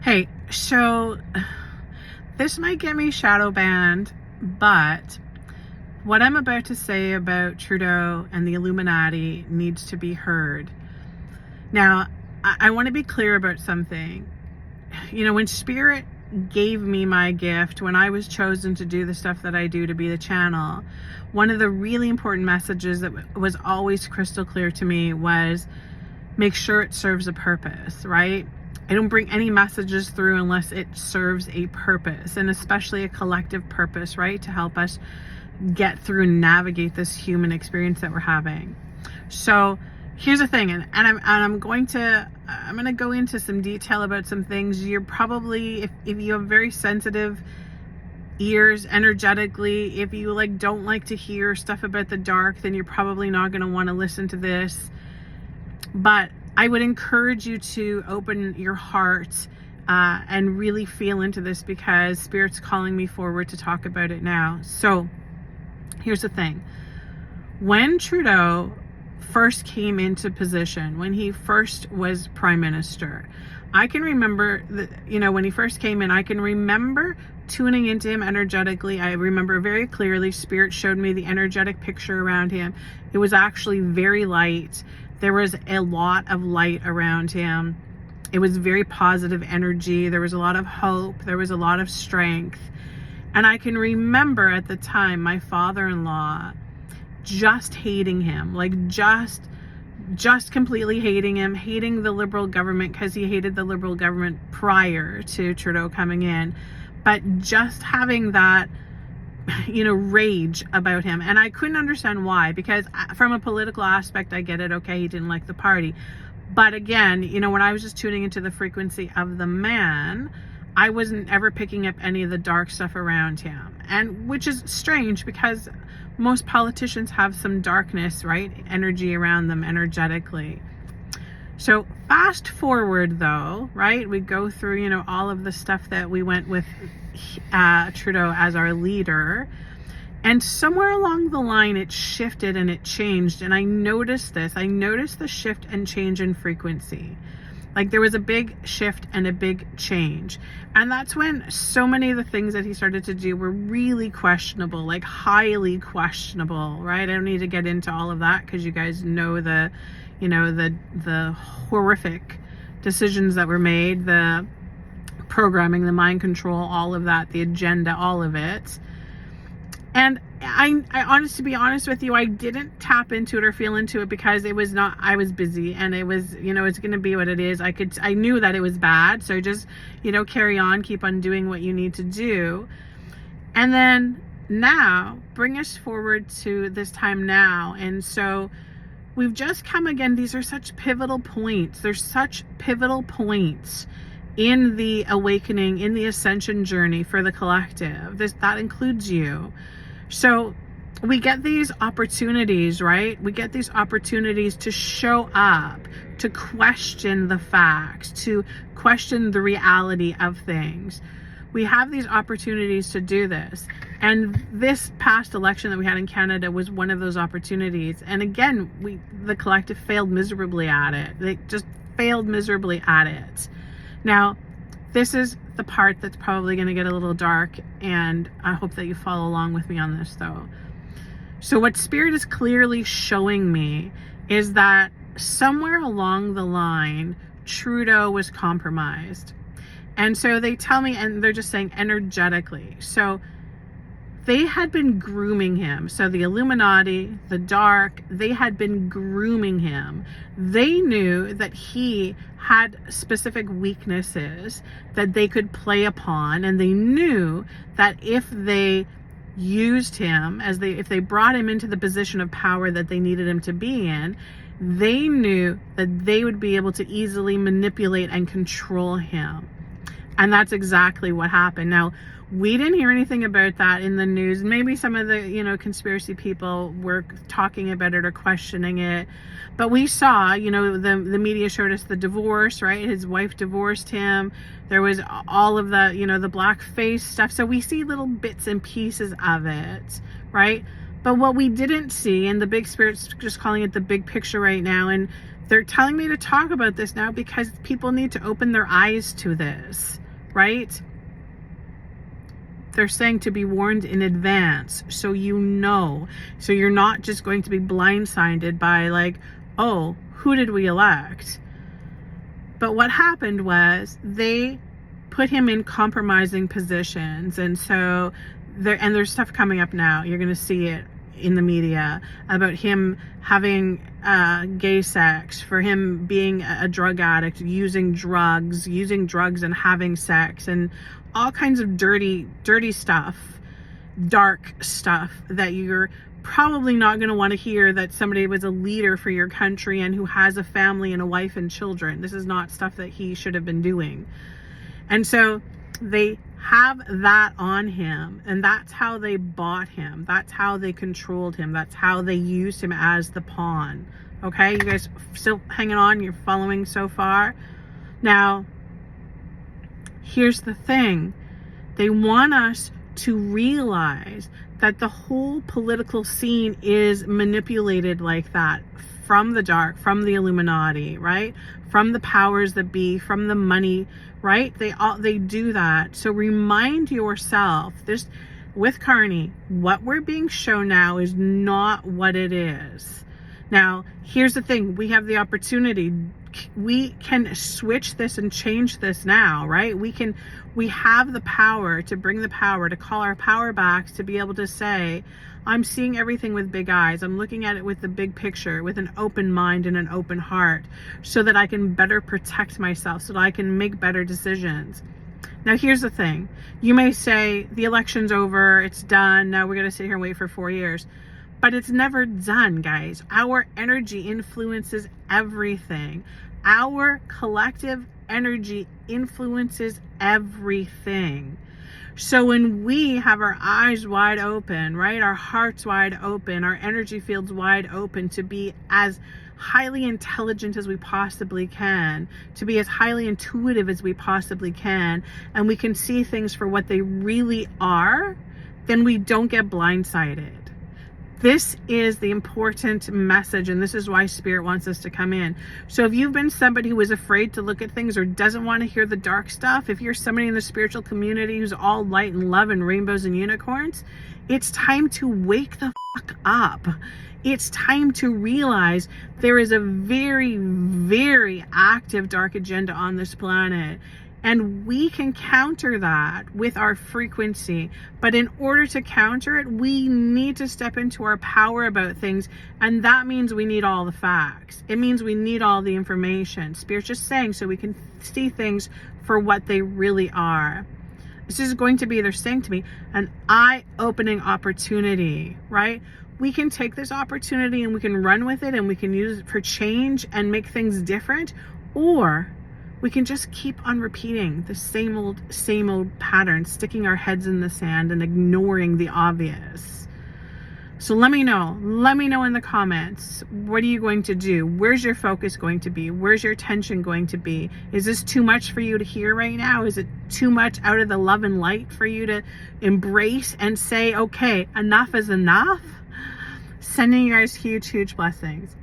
Hey, so this might get me shadow banned, but what I'm about to say about Trudeau and the Illuminati needs to be heard. Now, I want to be clear about something. You know, when Spirit gave me my gift, when I was chosen to do the stuff that I do to be the channel, one of the really important messages that was always crystal clear to me was make sure it serves a purpose, right? I don't bring any messages through unless it serves a purpose, and especially a collective purpose, right? To help us get through and navigate this human experience that we're having. So here's the thing, and I'm going to go into some detail about some things. You're probably, if you have very sensitive ears energetically, if you don't like to hear stuff about the dark, then you're probably not going to want to listen to this. But I would encourage you to open your heart and really feel into this, because Spirit's calling me forward to talk about it now. So here's the thing. When Trudeau first came into position, when he first was Prime Minister, I can remember that, when he first came in, I can remember tuning into him energetically. I remember very clearly Spirit showed me the energetic picture around him. It was actually very light. There was a lot of light around him. It was very positive energy. There was a lot of hope. There was a lot of strength. And I can remember at the time my father-in-law just hating him, just completely hating him, hating the Liberal government, because he hated the Liberal government prior to Trudeau coming in, but just having that rage about him. And I couldn't understand why, because from a political aspect, I get it. Okay, he didn't like the party. But again, when I was just tuning into the frequency of the man, I wasn't ever picking up any of the dark stuff around him. And which is strange, because most politicians have some darkness, right? Energy around them energetically. So fast forward though, right? We go through, all of the stuff that we went with Trudeau as our leader. And somewhere along the line, it shifted and it changed. And I noticed this. I noticed the shift and change in frequency. There was a big shift and a big change. And that's when so many of the things that he started to do were really questionable, highly questionable, right? I don't need to get into all of that, because you guys know the horrific decisions that were made, the programming, the mind control, all of that, the agenda, all of it. And to be honest with you, I didn't tap into it or feel into it, because I was busy, and it was, it's going to be what it is. I knew that it was bad. So just, carry on, keep on doing what you need to do. And then now bring us forward to this time now. And so we've just come again. These are such pivotal points. There's such pivotal points in the awakening, in the ascension journey for the collective. That includes you. So we get these opportunities, right? We get these opportunities to show up, to question the facts, to question the reality of things. We have these opportunities to do this. And this past election that we had in Canada was one of those opportunities. And again, the collective failed miserably at it. They just failed miserably at it. Now, this is the part that's probably going to get a little dark, and I hope that you follow along with me on this though. So what Spirit is clearly showing me is that somewhere along the line, Trudeau was compromised. And so they tell me, and they're just saying energetically. So they had been grooming him. So the Illuminati, the dark, they had been grooming him. They knew that he had specific weaknesses that they could play upon. And they knew that if they used him, if they brought him into the position of power that they needed him to be in, they knew that they would be able to easily manipulate and control him. And that's exactly what happened. Now, we didn't hear anything about that in the news. Maybe some of the, conspiracy people were talking about it or questioning it. But we saw, the media showed us the divorce, right? His wife divorced him. There was all of the, the blackface stuff. So we see little bits and pieces of it, right? But what we didn't see, and the big Spirit's just calling it the big picture right now, and They're telling me to talk about this now because people need to open their eyes to this, right? They're saying to be warned in advance, so you know. So you're not just going to be blindsided by like, oh, who did we elect? But what happened was they put him in compromising positions. And so there's stuff coming up now. You're going to see it in the media about him having gay sex, for him being a drug addict, using drugs and having sex, and all kinds of dirty stuff, dark stuff that you're probably not going to want to hear, that somebody was a leader for your country and who has a family and a wife and children. This is not stuff that he should have been doing. And so they have that on him, and that's how they bought him. That's how they controlled him. That's how they used him as the pawn. Okay, you guys still hanging on? You're following so far? Now, here's the thing. They want us to realize that the whole political scene is manipulated like that, from the dark, from the Illuminati, right? From the powers that be, from the money, right? They do that. So remind yourself, this with Carney, what we're being shown now is not what it is. Now, here's the thing. We have the opportunity. We can switch this and change this now, right? We have the power to bring the power, to call our power back, to be able to say, I'm seeing everything with big eyes. I'm looking at it with the big picture, with an open mind and an open heart, so that I can better protect myself, so that I can make better decisions. Now, here's the thing. You may say, the election's over, it's done, now we're going to sit here and wait for 4 years. But it's never done, guys. Our energy influences everything. Our collective energy influences everything. So when we have our eyes wide open, right, our hearts wide open, our energy fields wide open, to be as highly intelligent as we possibly can, to be as highly intuitive as we possibly can, and we can see things for what they really are, then we don't get blindsided. This is the important message, and this is why Spirit wants us to come in. So if you've been somebody who is afraid to look at things or doesn't want to hear the dark stuff, if you're somebody in the spiritual community who's all light and love and rainbows and unicorns, it's time to wake the fuck up. It's time to realize there is a very, very active dark agenda on this planet. And we can counter that with our frequency. But in order to counter it, we need to step into our power about things. And that means we need all the facts. It means we need all the information. Spirit's just saying, so we can see things for what they really are. This is going to be, they're saying to me, an eye-opening opportunity, right? We can take this opportunity and we can run with it, and we can use it for change and make things different. Or we can just keep on repeating the same old pattern, sticking our heads in the sand and ignoring the obvious. So let me know in the comments, what are you going to do? Where's your focus going to be? Where's your attention going to be? Is this too much for you to hear right now? Is it too much out of the love and light for you to embrace and say, okay, enough is enough? Sending you guys huge, huge blessings.